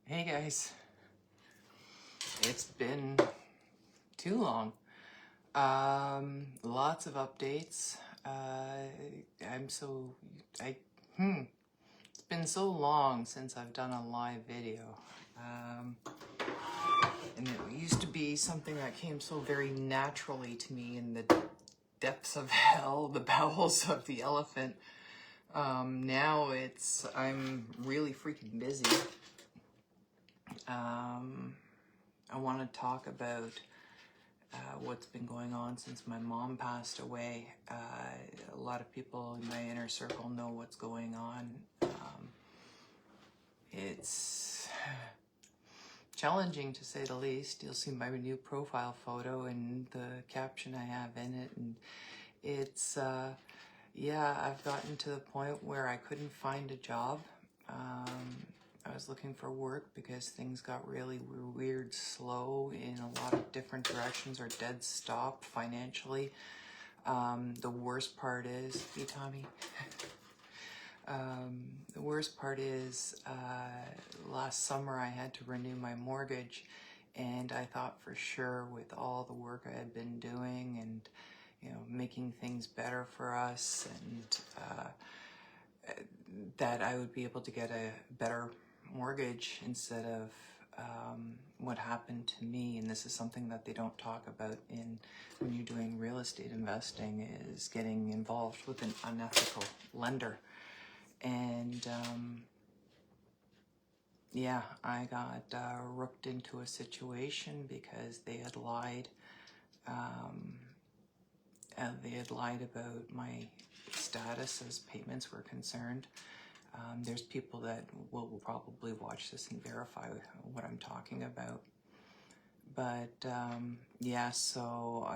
Hey guys, it's been too long. Lots of updates. I'm so, I, it's been so long since I've done a live video. And it used to be something that came so very naturally to me in the depths of hell, the bowels of the elephant. Now I'm really freaking busy. I want to talk about what's been going on since my mom passed away. A lot of people in my inner circle know what's going on. It's challenging to say the least. You'll see my new profile photo and the caption I have in it, and it's yeah, I've gotten to the point where I couldn't find a job. I was looking for work because things got really weird, slow in a lot of different directions, or dead stop financially. The worst part is, hey Tommy, the worst part is last summer I had to renew my mortgage, and I thought for sure with all the work I had been doing and making things better for us, and that I would be able to get a better mortgage instead of what happened to me. And this is something that they don't talk about when you're doing real estate investing, is getting involved with an unethical lender. And yeah, I got rooked into a situation because they had lied. They had lied about my status as payments were concerned. There's people that will probably watch this and verify what I'm talking about. But yeah, so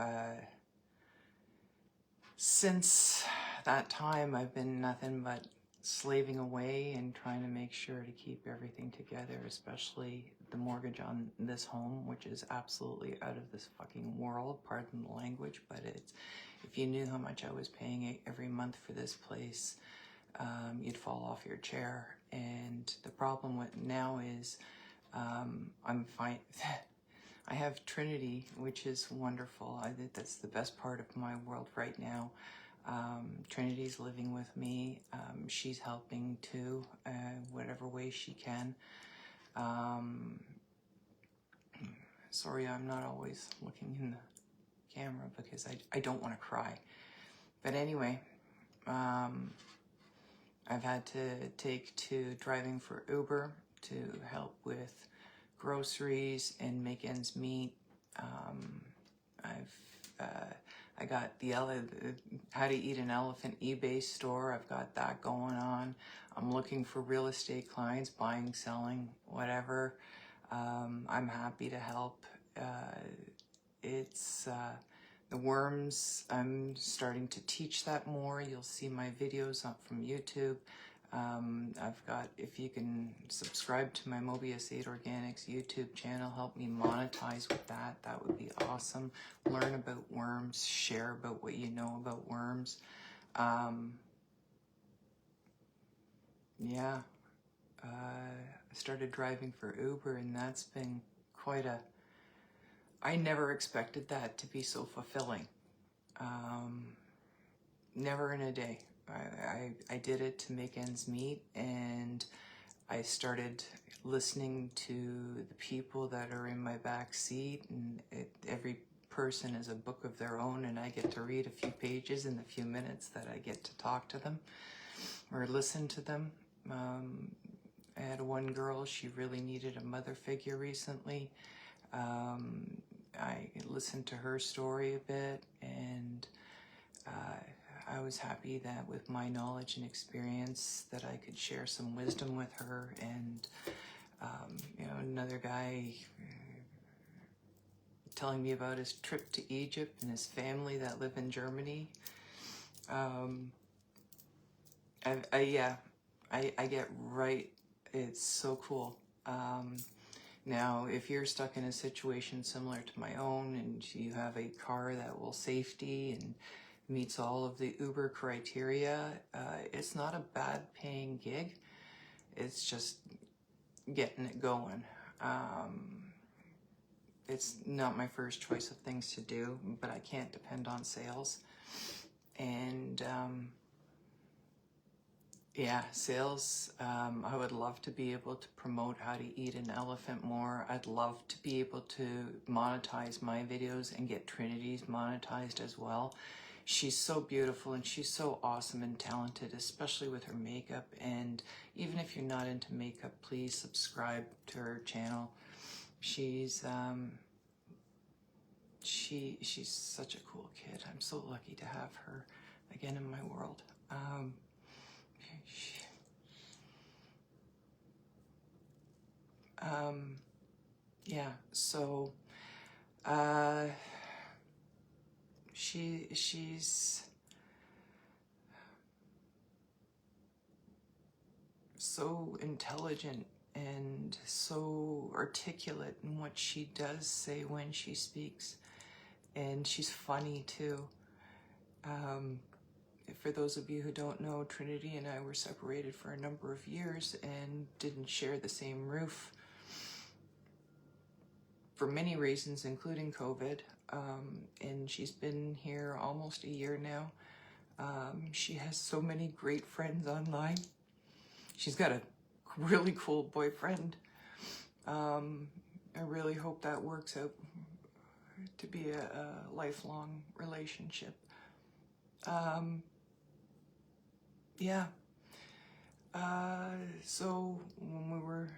since that time, I've been nothing but slaving away and trying to make sure to keep everything together, especially the mortgage on this home, which is absolutely out of this fucking world, pardon the language, but if you knew how much I was paying every month for this place, you'd fall off your chair. And the problem with now is I'm fine. I have Trinity, which is wonderful. I think that's the best part of my world right now. Trinity's living with me. She's helping too, whatever way she can. Sorry, I'm not always looking in the camera because I don't want to cry. But anyway, I've had to take to driving for Uber to help with groceries and make ends meet. I got the How to Eat an Elephant eBay store. I've got that going on. I'm looking for real estate clients, buying, selling, whatever. I'm happy to help. The worms, I'm starting to teach that more. You'll see my videos up from YouTube. I've got, if you can subscribe to my Mobius 8 Organics YouTube channel, help me monetize with that. That would be awesome. Learn about worms, share about what you know about worms. Yeah, I started driving for Uber, and that's been quite I never expected that to be so fulfilling. Never in a day. I did it to make ends meet, and I started listening to the people that are in my back seat, and every person is a book of their own, and I get to read a few pages in the few minutes that I get to talk to them or listen to them. I had one girl, she really needed a mother figure recently. I listened to her story a bit, and I was happy that with my knowledge and experience that I could share some wisdom with her. And another guy telling me about his trip to Egypt and his family that live in Germany. I get right. It's so cool. Now, if you're stuck in a situation similar to my own, and you have a car that will safety and meets all of the Uber criteria, it's not a bad paying gig. It's just, getting it going. It's not my first choice of things to do, but I can't depend on sales. And yeah, sales, I would love to be able to promote how to eat an elephant more. I'd love to be able to monetize my videos and get Trinity's monetized as well. She's so beautiful and she's so awesome and talented, especially with her makeup. And even if you're not into makeup, please subscribe to her channel. She's she's such a cool kid. I'm so lucky to have her again in my world. Yeah, so she's so intelligent and so articulate in what she does say when she speaks, and she's funny too. For those of you who don't know, Trinity and I were separated for a number of years and didn't share the same roof for many reasons, including COVID. And she's been here almost a year now. She has so many great friends online. She's got a really cool boyfriend. I really hope that works out to be a lifelong relationship. Yeah. So when we were,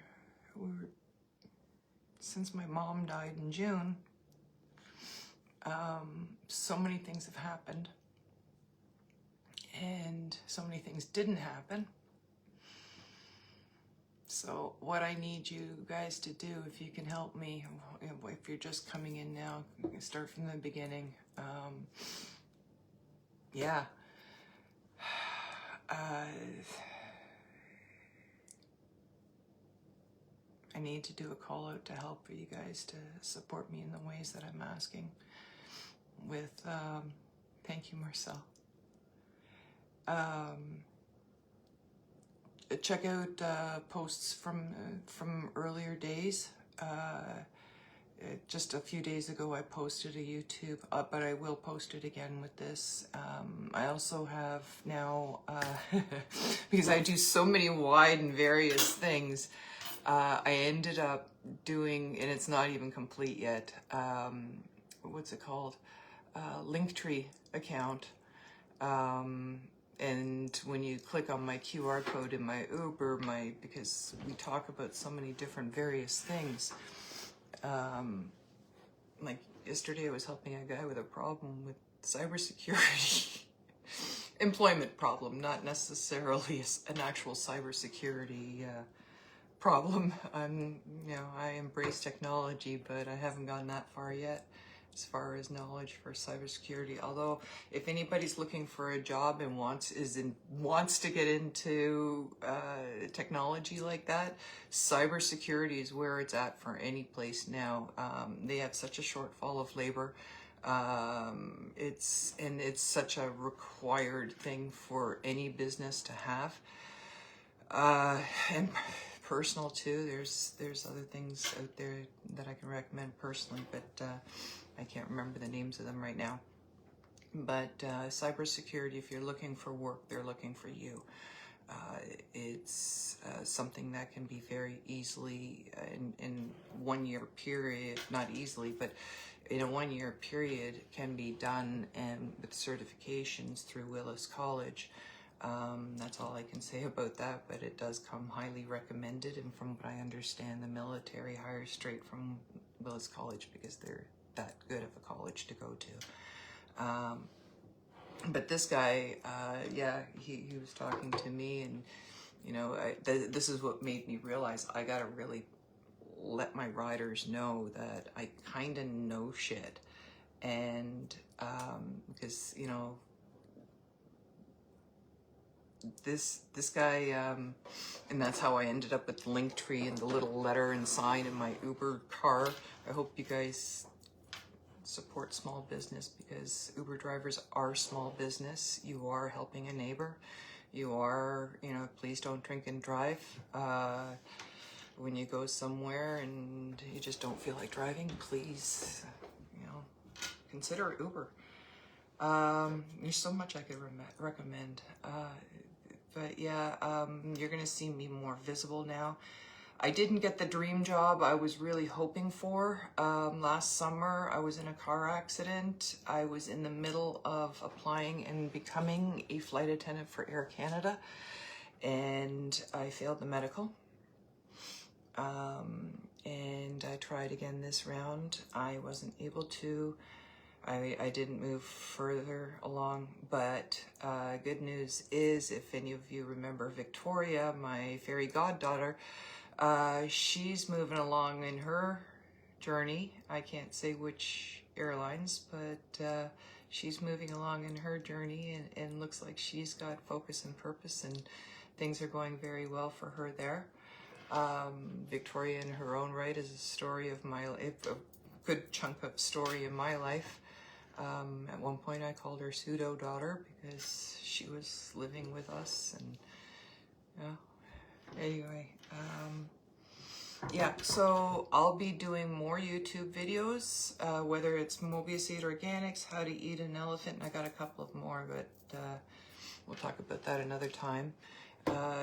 since my mom died in June, so many things have happened, and so many things didn't happen. So what I need you guys to do, if you can help me, if you're just coming in now, start from the beginning. Yeah. I need to do a call out to help for you guys to support me in the ways that I'm asking. With, thank you, Marcel. Check out posts from earlier days. Just a few days ago I posted a YouTube, but I will post it again with this. I also have now, because I do so many wide and various things, I ended up doing, and it's not even complete yet, what's it called? Linktree account. And when you click on my QR code in my Uber, because we talk about so many different various things, like yesterday I was helping a guy with a problem with cybersecurity. Employment problem, not necessarily an actual cybersecurity problem. I embrace technology, but I haven't gone that far yet as far as knowledge for cybersecurity. Although, if anybody's looking for a job and wants to get into technology like that, cybersecurity is where it's at for any place now. They have such a shortfall of labor. It's such a required thing for any business to have. And personal too. There's other things out there that I can recommend personally, but I can't remember the names of them right now. But cybersecurity, if you're looking for work, they're looking for you. It's something that can be very easily in 1 year period, not easily, but in a 1 year period can be done, and with certifications through Willis College. That's all I can say about that, but it does come highly recommended, and from what I understand, the military hires straight from Willis College because they're that good of a college to go to. But this guy, yeah, he was talking to me, and this is what made me realize I gotta really let my riders know that I kind of know shit, and because this guy, and that's how I ended up with Linktree and the little letter and sign in my Uber car. I hope you guys support small business, because Uber drivers are small business. You are helping a neighbor. You are, please don't drink and drive. when you go somewhere and you just don't feel like driving, please, consider Uber. There's so much I could recommend. But yeah, you're going to see me more visible now. I didn't get the dream job I was really hoping for. Last summer, I was in a car accident. I was in the middle of applying and becoming a flight attendant for Air Canada, and I failed the medical. And I tried again this round. I wasn't able to. I didn't move further along, but good news is, if any of you remember Victoria, my fairy goddaughter, she's moving along in her journey. I can't say which airlines, but she's moving along in her journey, and looks like she's got focus and purpose, and things are going very well for her there. Victoria in her own right is a story of a good chunk of story in my life. At one point I called her pseudo daughter because she was living with us, and anyway, yeah, so I'll be doing more YouTube videos, whether it's Mobius Seed Organics, how to eat an elephant, and I got a couple of more, but we'll talk about that another time.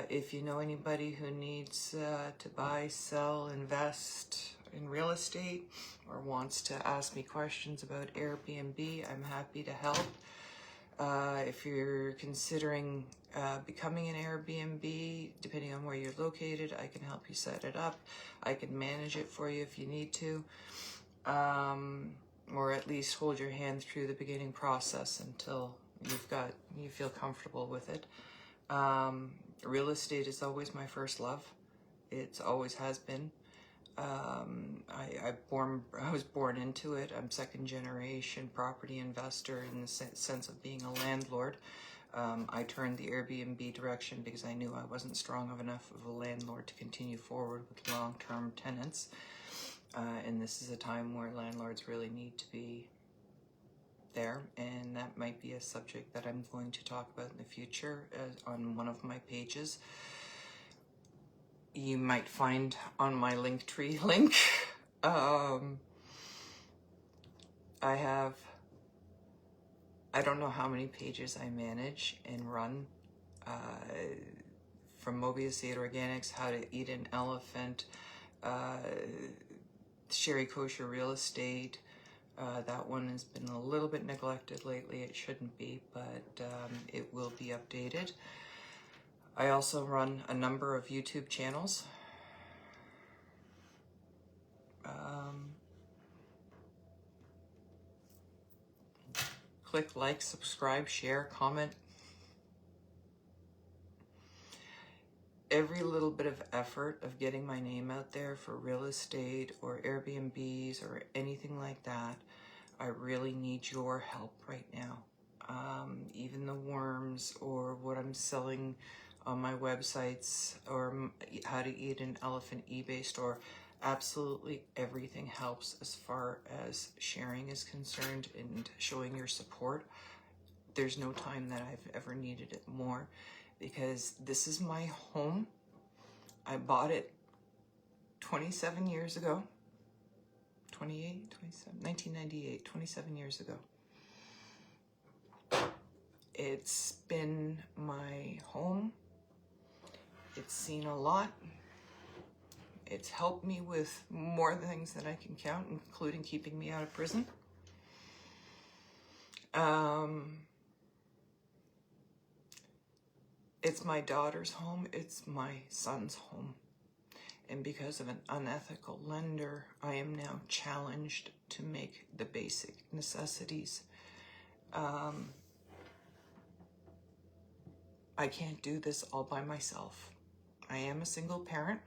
If you know anybody who needs to buy, sell, invest in real estate, or wants to ask me questions about Airbnb, I'm happy to help. If you're considering becoming an Airbnb, depending on where you're located, I can help you set it up. I can manage it for you if you need to, or at least hold your hand through the beginning process until you feel comfortable with it. Real estate is always my first love. It always has been. I was born into it. I'm second generation property investor in the sense of being a landlord. I turned the Airbnb direction because I knew I wasn't strong enough of a landlord to continue forward with long-term tenants. And this is a time where landlords really need to be there, and that might be a subject that I'm going to talk about in the future on one of my pages. You might find on my Linktree link. I don't know how many pages I manage and run, from Mobius Seed Organics, how to eat an elephant, Sherry Kosher Real Estate. That one has been a little bit neglected lately. It shouldn't be, but it will be updated. I also run a number of YouTube channels. Click like, subscribe, share, comment. Every little bit of effort of getting my name out there for real estate or Airbnbs or anything like that, I really need your help right now. Even the worms or what I'm selling on my websites, or how to eat an elephant eBay store, absolutely everything helps as far as sharing is concerned and showing your support. There's no time that I've ever needed it more, because this is my home. I bought it 27 years ago. 1998, 27 years ago. It's been my home. It's seen a lot. It's helped me with more things than I can count, including keeping me out of prison. It's my daughter's home. It's my son's home. And because of an unethical lender, I am now challenged to make the basic necessities. I can't do this all by myself. I am a single parent.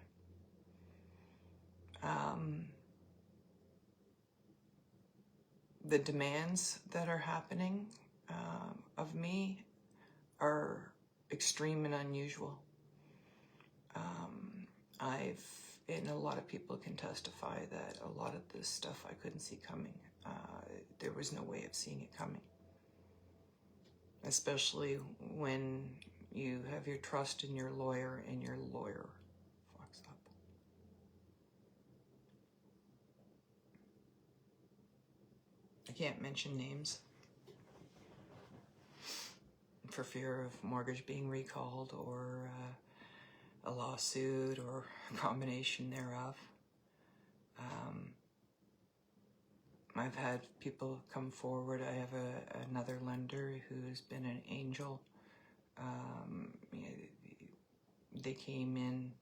The demands that are happening of me are extreme and unusual. And a lot of people can testify that a lot of this stuff I couldn't see coming. There was no way of seeing it coming. Especially when you have your trust in your lawyer and your lawyer fucks up. I can't mention names for fear of mortgage being recalled or a lawsuit or a combination thereof. I've had people come forward. I have another lender who's been an angel. They came in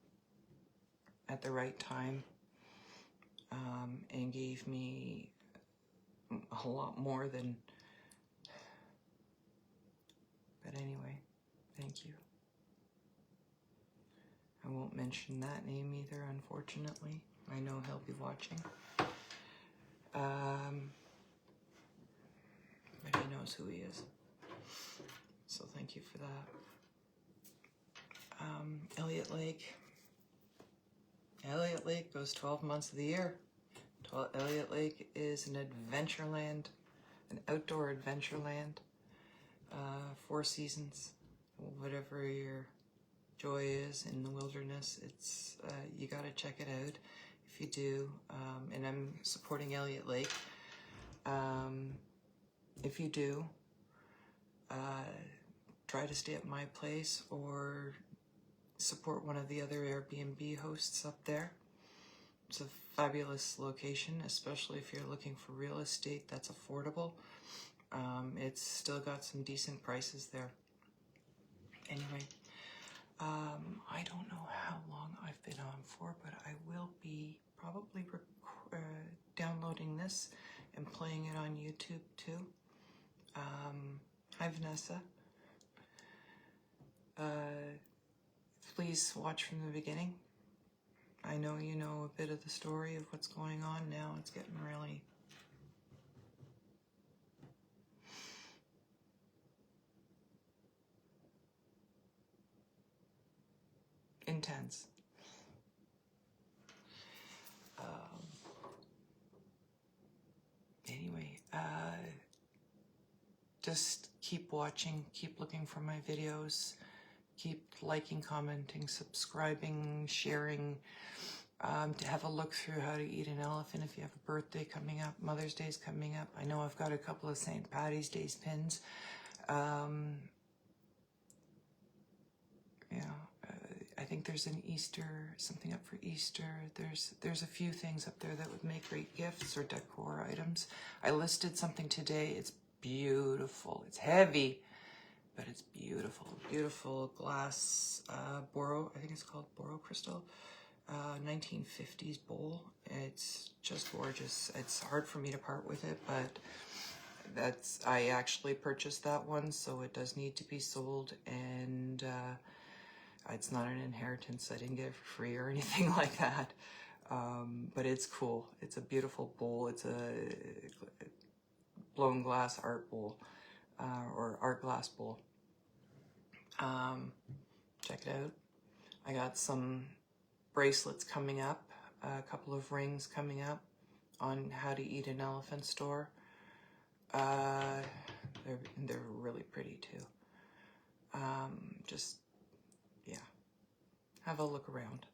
at the right time and gave me a lot more than... But anyway, thank you. I won't mention that name either, unfortunately. I know he'll be watching. But he knows who he is. So thank you for that. Elliott Lake. Elliott Lake goes 12 months of the year. Elliott Lake is an adventure land, an outdoor adventure land. 4 seasons, whatever your joy is in the wilderness, it's you got to check it out if you do. And I'm supporting Elliott Lake. If you do, try to stay at my place or support one of the other Airbnb hosts up there. It's a fabulous location, especially if you're looking for real estate that's affordable. It's still got some decent prices there. Anyway, I don't know how long I've been on for, but I will be probably downloading this and playing it on YouTube too. Hi Vanessa. Please watch from the beginning. I know you know a bit of the story of what's going on now. It's getting really intense. Anyway, just keep watching, keep looking for my videos, keep liking, commenting, subscribing, sharing, to have a look through how to eat an elephant if you have a birthday coming up, Mother's Day's coming up. I know I've got a couple of St. Patty's Day's pins. I think there's an Easter, something up for Easter. There's a few things up there that would make great gifts or decor items. I listed something today. It's beautiful. It's heavy, but it's beautiful. Beautiful glass Boro, I think it's called Boro Crystal, 1950s bowl. It's just gorgeous. It's hard for me to part with it, but I actually purchased that one, so it does need to be sold, and it's not an inheritance. I didn't get it for free or anything like that. But it's cool. It's a beautiful bowl. It's a blown glass art bowl, or art glass bowl. Check it out. I got some bracelets coming up, a couple of rings coming up on How to Eat an Elephant store. They're really pretty too. Yeah, have a look around.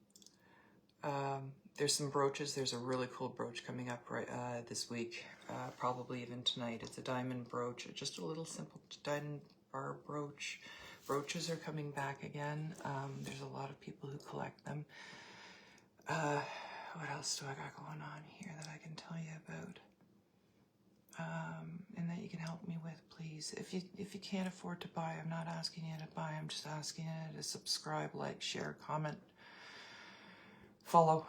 There's some brooches. There's a really cool brooch coming up this week, probably even tonight. It's a diamond brooch, just a little simple diamond bar brooch. Brooches are coming back again. There's a lot of people who collect them. What else do I got going on here that I can tell you about? And that you can help me with, please. If you can't afford to buy, I'm not asking you to buy. I'm just asking you to subscribe, like, share, comment, follow.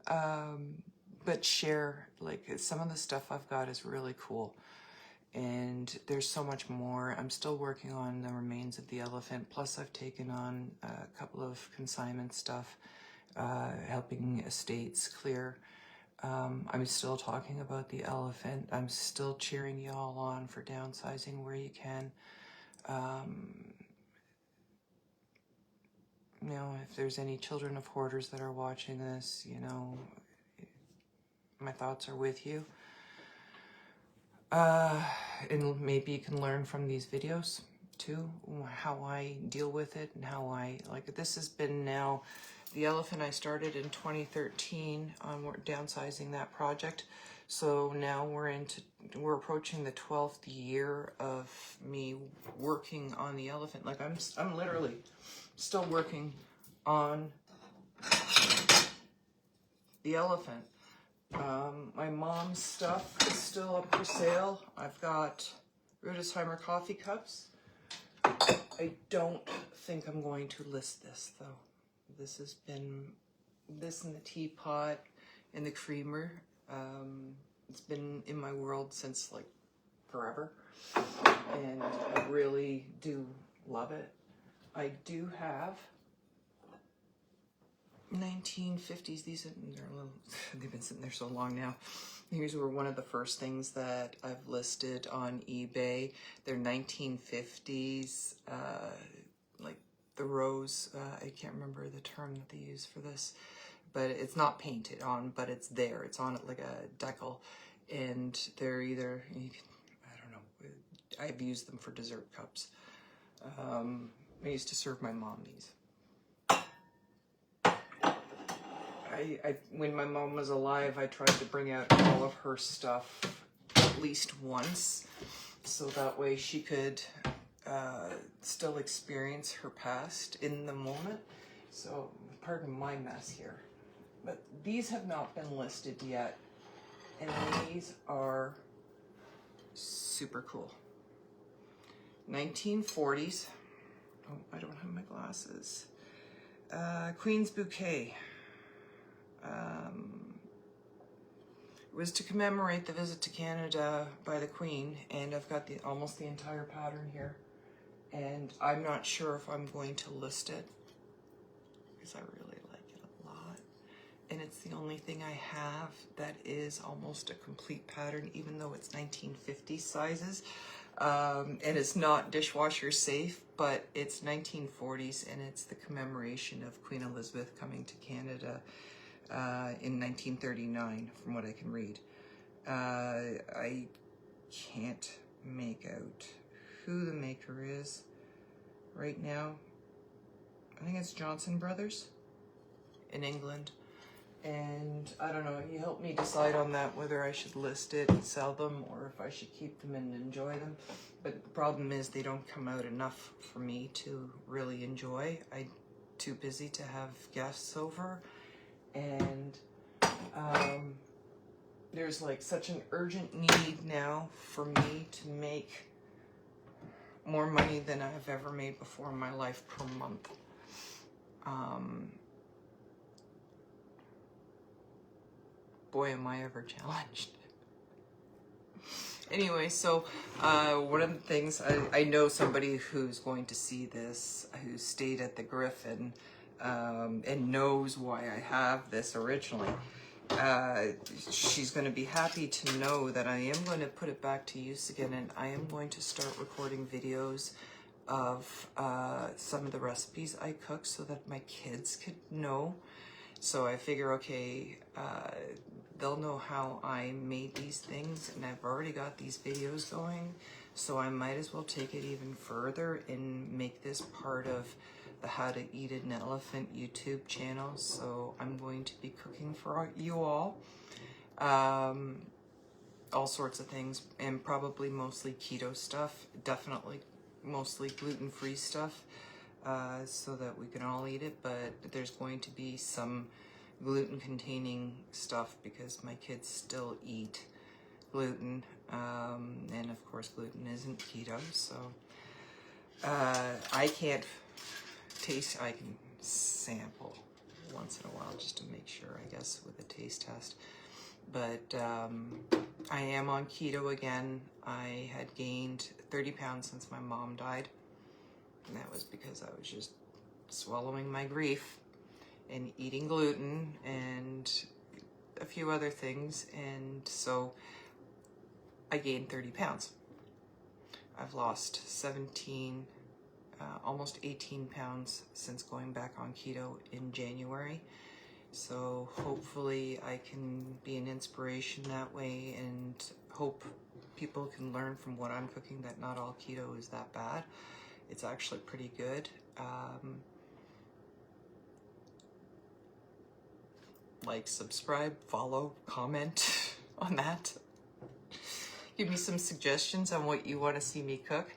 But share. Like, some of the stuff I've got is really cool, and there's so much more. I'm still working on the remains of the elephant. Plus, I've taken on a couple of consignment stuff, helping estates clear. I'm still talking about the elephant. I'm still cheering you all on for downsizing where you can. You know, if there's any children of hoarders that are watching this, you know, my thoughts are with you. And maybe you can learn from these videos too, how I deal with it and how I, like, this has been now, the elephant I started in 2013 on downsizing that project. So now we're approaching the 12th year of me working on the elephant. Like I'm literally still working on the elephant. My mom's stuff is still up for sale. I've got Rudesheimer coffee cups. I don't think I'm going to list this though. This has been, this and the teapot and the creamer. It's been in my world since like forever. And I really do love it. I do have 1950s. These are, they're a little, they've been sitting there so long now. These were one of the first things that I've listed on eBay. They're 1950s, like the rose. I can't remember the term that they use for this, but it's not painted on, but it's there. It's on it like a decal, and they're either, you can, I don't know. I've used them for dessert cups. I used to serve my mom these. When my mom was alive, I tried to bring out all of her stuff at least once, so that way she could still experience her past in the moment. So, pardon my mess here. But these have not been listed yet, and these are super cool. 1940s. Oh, I don't have my glasses. Queen's Bouquet. It was to commemorate the visit to Canada by the Queen, and I've got almost the entire pattern here. And I'm not sure if I'm going to list it, because I really like it a lot. And it's the only thing I have that is almost a complete pattern, even though it's 1950 sizes. And it's not dishwasher safe, but it's 1940s, and it's the commemoration of Queen Elizabeth coming to Canada in 1939, from what I can read. I can't make out who the maker is right now. I think it's Johnson Brothers in England. And I don't know, he helped me decide on that, whether I should list it and sell them or if I should keep them and enjoy them. But the problem is they don't come out enough for me to really enjoy. I'm too busy to have guests over. And there's like such an urgent need now for me to make more money than I've ever made before in my life per month. Boy, am I ever challenged. Anyway, so one of the things, I know somebody who's going to see this, who stayed at the Griffin, and knows why I have this originally. She's going to be happy to know that I am going to put it back to use again, and I am going to start recording videos of some of the recipes I cook so that my kids could know. So I figure, okay, they'll know how I made these things, and I've already got these videos going, so I might as well take it even further and make this part of the How to Eat an Elephant YouTube channel. So I'm going to be cooking for you all sorts of things, and probably mostly keto stuff, definitely mostly gluten-free stuff, so that we can all eat it. But there's going to be some gluten-containing stuff because my kids still eat gluten, and of course gluten isn't keto, so I can't taste. I can sample once in a while just to make sure, I guess, with a taste test. But I am on keto again. I had gained 30 pounds since my mom died, and that was because I was just swallowing my grief and eating gluten and a few other things, and so I gained 30 pounds. I've lost 17, almost 18 pounds since going back on keto in January. So hopefully I can be an inspiration that way, and hope people can learn from what I'm cooking that not all keto is that bad. It's actually pretty good. Like, subscribe, follow, comment. on that. Give me some suggestions on what you want to see me cook.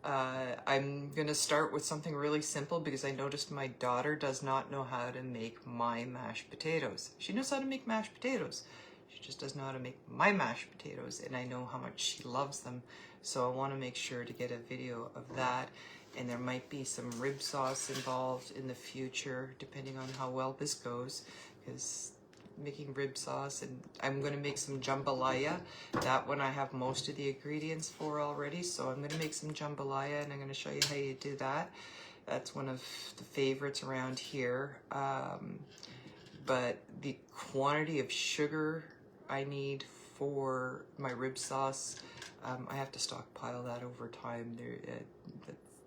I'm gonna start with something really simple because I noticed my daughter does not know how to make my mashed potatoes. She knows how to make mashed potatoes. She just doesn't know how to make my mashed potatoes, and I know how much she loves them. So I want to make sure to get a video of that, and there might be some rib sauce involved in the future, depending on how well this goes, because making rib sauce, and I'm going to make some jambalaya. That one I have most of the ingredients for already, so I'm going to make some jambalaya, and I'm going to show you how you do that. That's one of the favorites around here. But the quantity of sugar I need for my rib sauce, I have to stockpile that over time.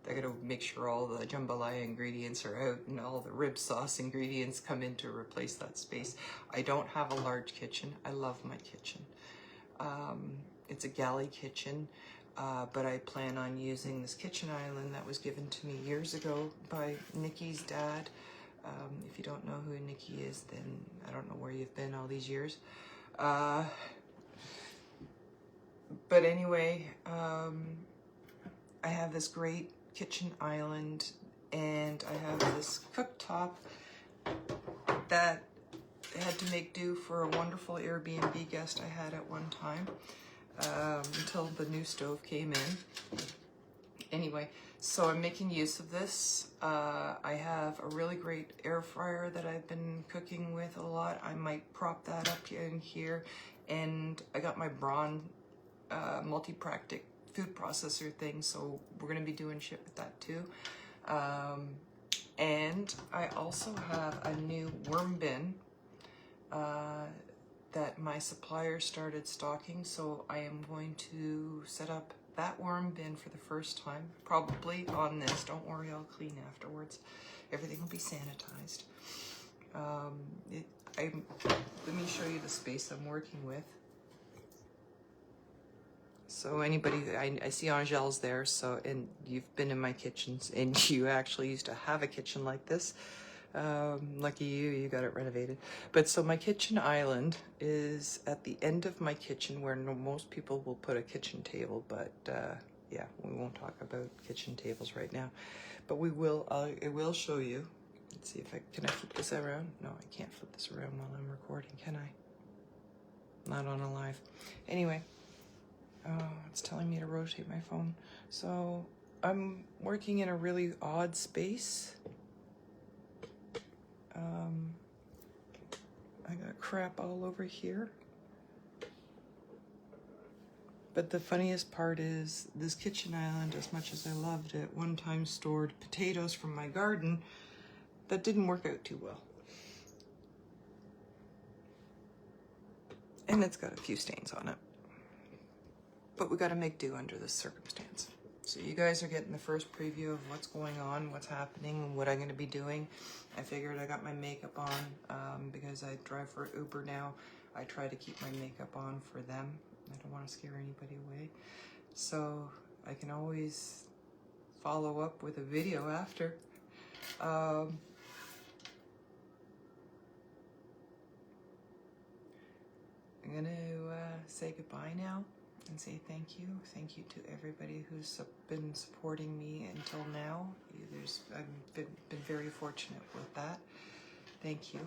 I gotta make sure all the jambalaya ingredients are out and all the rib sauce ingredients come in to replace that space. I don't have a large kitchen. I love my kitchen. It's a galley kitchen, but I plan on using this kitchen island that was given to me years ago by Nikki's dad. If you don't know who Nikki is, then I don't know where you've been all these years. But anyway, I have this great kitchen island, and I have this cooktop that I had to make do for a wonderful Airbnb guest I had at one time, until the new stove came in. Anyway, so I'm making use of this. I have a really great air fryer that I've been cooking with a lot. I might prop that up in here, and I got my Braun multi-practic food processor thing, so we're going to be doing shit with that too. And I also have a new worm bin that my supplier started stocking, so I am going to set up that worm bin for the first time, probably on this. Don't worry, I'll clean afterwards. Everything will be sanitized. Let me show you the space I'm working with. So anybody, I see Angele's there, so, and you've been in my kitchens, and you actually used to have a kitchen like this. Lucky you, you got it renovated. But so my kitchen island is at the end of my kitchen, where most people will put a kitchen table, but yeah, we won't talk about kitchen tables right now. But we will, I will show you. Let's see if can I flip this around? No, I can't flip this around while I'm recording, can I? Not on a live. Anyway. Oh, it's telling me to rotate my phone. So I'm working in a really odd space. I got crap all over here. But the funniest part is this kitchen island, as much as I loved it, one time stored potatoes from my garden that didn't work out too well. And it's got a few stains on it. But we got to make do under this circumstance. So you guys are getting the first preview of what's going on, what's happening, what I'm going to be doing. I figured I got my makeup on because I drive for Uber now. I try to keep my makeup on for them. I don't want to scare anybody away. So I can always follow up with a video after. I'm going to say goodbye now and say thank you. Thank you to everybody who's been supporting me until now. I've been very fortunate with that. Thank you.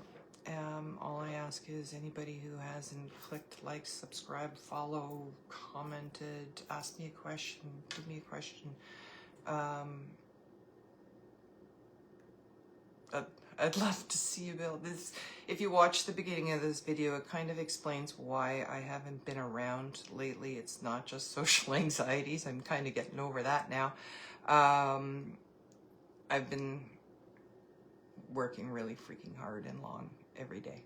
All I ask is anybody who hasn't clicked like, subscribe, follow, commented, asked me a question, give me a question. I'd love to see you build this. If you watch the beginning of this video, it kind of explains why I haven't been around lately. It's not just social anxieties. I'm kind of getting over that now. I've been working really freaking hard and long every day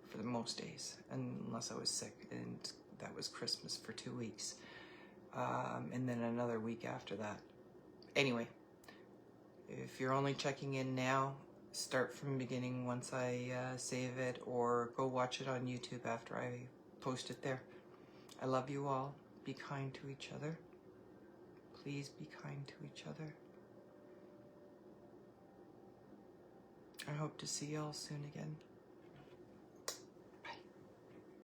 for the most days, unless I was sick, and that was Christmas for 2 weeks. And then another week after that. Anyway, if you're only checking in now, start from the beginning once I save it, or go watch it on YouTube after I post it there. I love you all. Be kind to each other. Please be kind to each other. I hope to see y'all soon again.